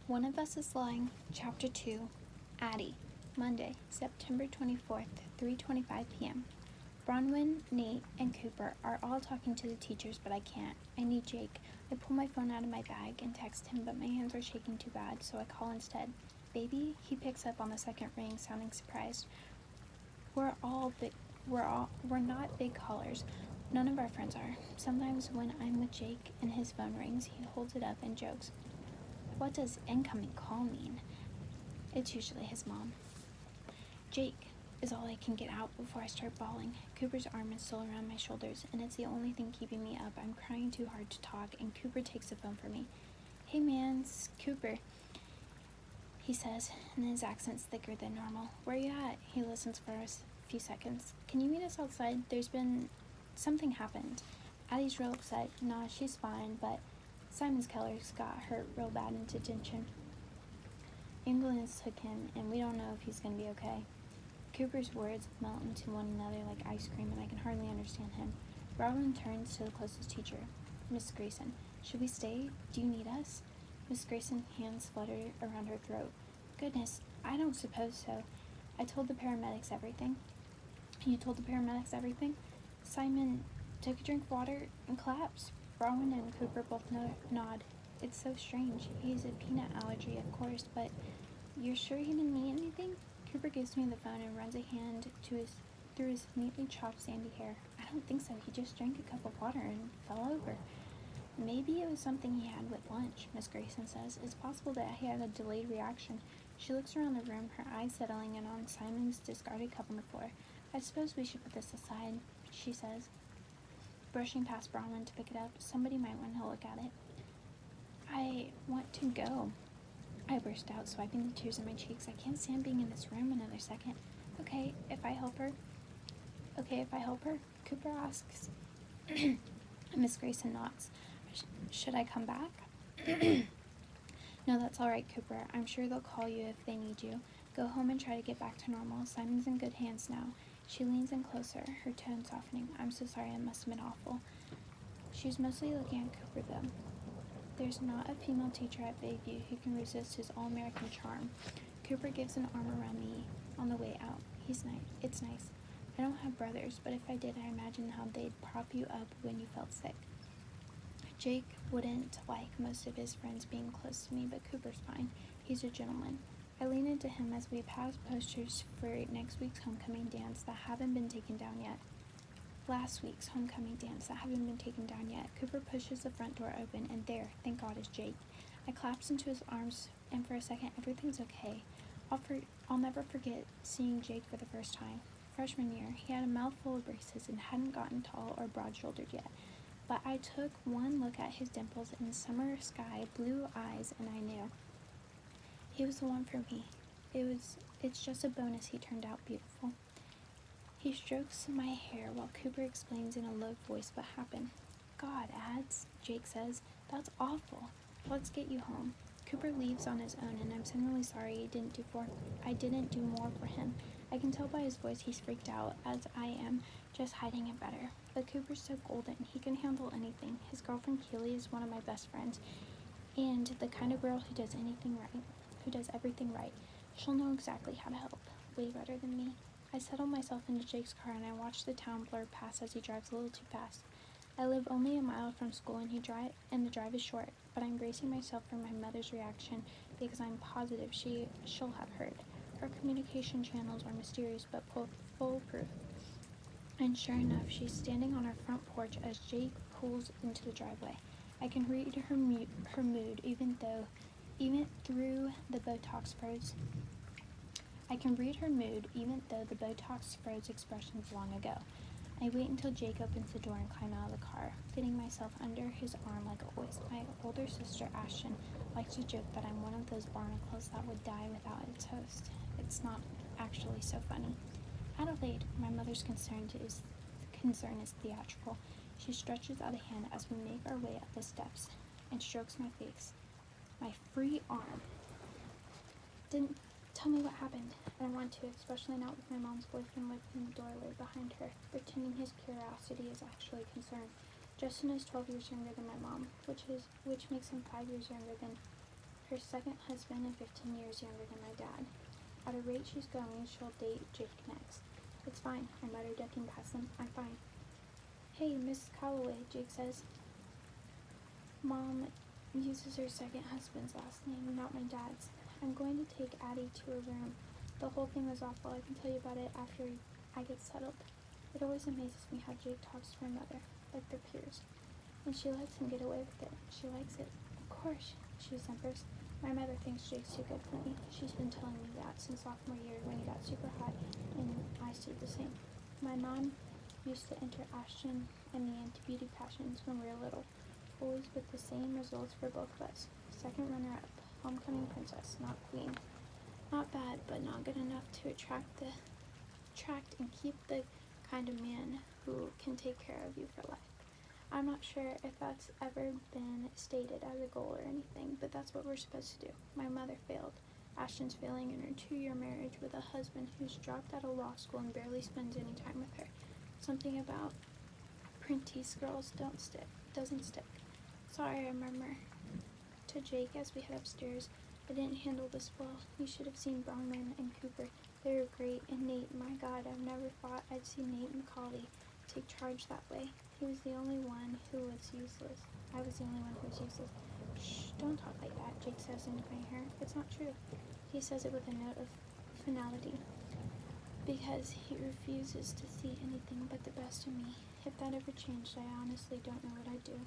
One of Us is Lying, Chapter 2, Addie, Monday, September 24th, 3:25 p.m. Bronwyn, Nate, and Cooper are all talking to the teachers, but I can't. I need Jake. I pull my phone out of my bag and text him, but my hands are shaking too bad, so I call instead. Baby? He picks up on the second ring, sounding surprised. We're not big callers. None of our friends are. Sometimes when I'm with Jake and his phone rings, he holds it up and jokes. What does incoming call mean? It's usually his mom. Jake is all I can get out before I start bawling. Cooper's arm is still around my shoulders, and it's the only thing keeping me up. I'm crying too hard to talk, and Cooper takes the phone from me. Hey man, it's Cooper, he says, and his accent's thicker than normal. Where you at? He listens for a few seconds. Can you meet us outside? Something happened. Addie's real upset. Nah, she's fine, but Simon's Keller's got hurt real bad in detention. Ambulance took him, and we don't know if he's gonna be okay. Cooper's words melt into one another like ice cream, and I can hardly understand him. Robin turns to the closest teacher, Miss Grayson. Should we stay? Do you need us? Miss Grayson's hands flutter around her throat. Goodness, I don't suppose so. I told the paramedics everything. You told the paramedics everything? Simon took a drink of water and collapsed. Bronwyn and Cooper both nod. It's so strange. He has a peanut allergy, of course, but you're sure he didn't eat anything? Cooper gives me the phone and runs a hand through his neatly chopped sandy hair. I don't think so. He just drank a cup of water and fell over. Maybe it was something he had with lunch, Miss Grayson says. It's possible that he had a delayed reaction. She looks around the room, her eyes settling in on Simon's discarded cup on the floor. I suppose we should put this aside, she says, brushing past Bronwyn to pick it up. Somebody might want to look at it. I want to go, I burst out, swiping the tears in my cheeks. I can't stand being in this room another second. Okay, if I help her? Cooper asks. Miss Grayson nods. Should I come back? No, that's all right, Cooper. I'm sure they'll call you if they need you. Go home and try to get back to normal. Simon's in good hands now. She leans in closer, her tone softening. I'm so sorry, it must have been awful. She's mostly looking at Cooper, though. There's not a female teacher at Bayview who can resist his all-American charm. Cooper gives an arm around me on the way out. It's nice. I don't have brothers, but if I did, I imagine how they'd prop you up when you felt sick. Jake wouldn't like most of his friends being close to me, but Cooper's fine. He's a gentleman. I lean into him as we pass posters for next week's homecoming dance that haven't been taken down yet. Last week's homecoming dance that haven't been taken down yet. Cooper pushes the front door open, and there, thank God, is Jake. I collapse into his arms, and for a second, everything's okay. I'll never forget seeing Jake for the first time. Freshman year, he had a mouthful of braces and hadn't gotten tall or broad-shouldered yet. But I took one look at his dimples and summer sky blue eyes, and I knew. He was the one for me. It's just a bonus he turned out beautiful. He strokes my hair while Cooper explains in a low voice what happened. God, Ads, Jake says. That's awful. Let's get you home. Cooper leaves on his own, and I'm suddenly sorry I didn't do more for him. I can tell by his voice he's freaked out, as I am, just hiding it better. But Cooper's so golden. He can handle anything. His girlfriend Keely is one of my best friends, and the kind of girl who does everything right. She'll know exactly how to help. Way better than me. I settle myself into Jake's car, and I watch the town blur past as he drives a little too fast. I live only a mile from school, and the drive is short, but I'm bracing myself for my mother's reaction because I'm positive she'll have heard. Her communication channels are mysterious but foolproof. And sure enough, she's standing on her front porch as Jake pulls into the driveway. I can read her mood even through the Botox froze expressions long ago. I wait until Jake opens the door and climb out of the car, fitting myself under his arm like always. My older sister, Ashton, likes to joke that I'm one of those barnacles that would die without its host. It's not actually so funny. Adelaide, my mother's concern is theatrical. She stretches out a hand as we make our way up the steps and strokes my face. My free arm. Didn't tell me what happened. I don't want to, especially not with my mom's boyfriend living in the doorway behind her, pretending his curiosity is actually concerned. Justin is 12 years younger than my mom, which makes him 5 years younger than Her second husband and 15 years younger than my dad. At a rate she's going, she'll date Jake next. It's fine, I mutter, ducking past them. I'm fine. Hey, Mrs. Calloway, Jake says. Mom uses her second husband's last name, not my dad's. I'm going to take Addie to her room. The whole thing was awful. I can tell you about it after I get settled. It always amazes me how Jake talks to my mother, like they're peers. And she lets him get away with it. She likes it. Of course, she simpers. My mother thinks Jake's too good for me. She's been telling me that since sophomore year when he got super hot, and I stayed the same. My mom used to enter Ashton and me into beauty passions when we were little, always with the same results for both of us. Second runner-up, homecoming princess, not queen. Not bad, but not good enough to attract and keep the kind of man who can take care of you for life. I'm not sure if that's ever been stated as a goal or anything, but that's what we're supposed to do. My mother failed. Ashton's failing in her 2-year marriage with a husband who's dropped out of law school and barely spends any time with her. Something about Prentice girls doesn't stick. Sorry, I murmur to Jake as we head upstairs. I didn't handle this well. You should have seen Bronwyn and Cooper. They were great. And Nate, my God, I've never thought I'd see Nate Macaulay take charge that way. He was the only one who was useless. I was the only one who was useless. Shh, don't talk like that, Jake says into my hair. It's not true. He says it with a note of finality, because he refuses to see anything but the best in me. If that ever changed, I honestly don't know what I'd do.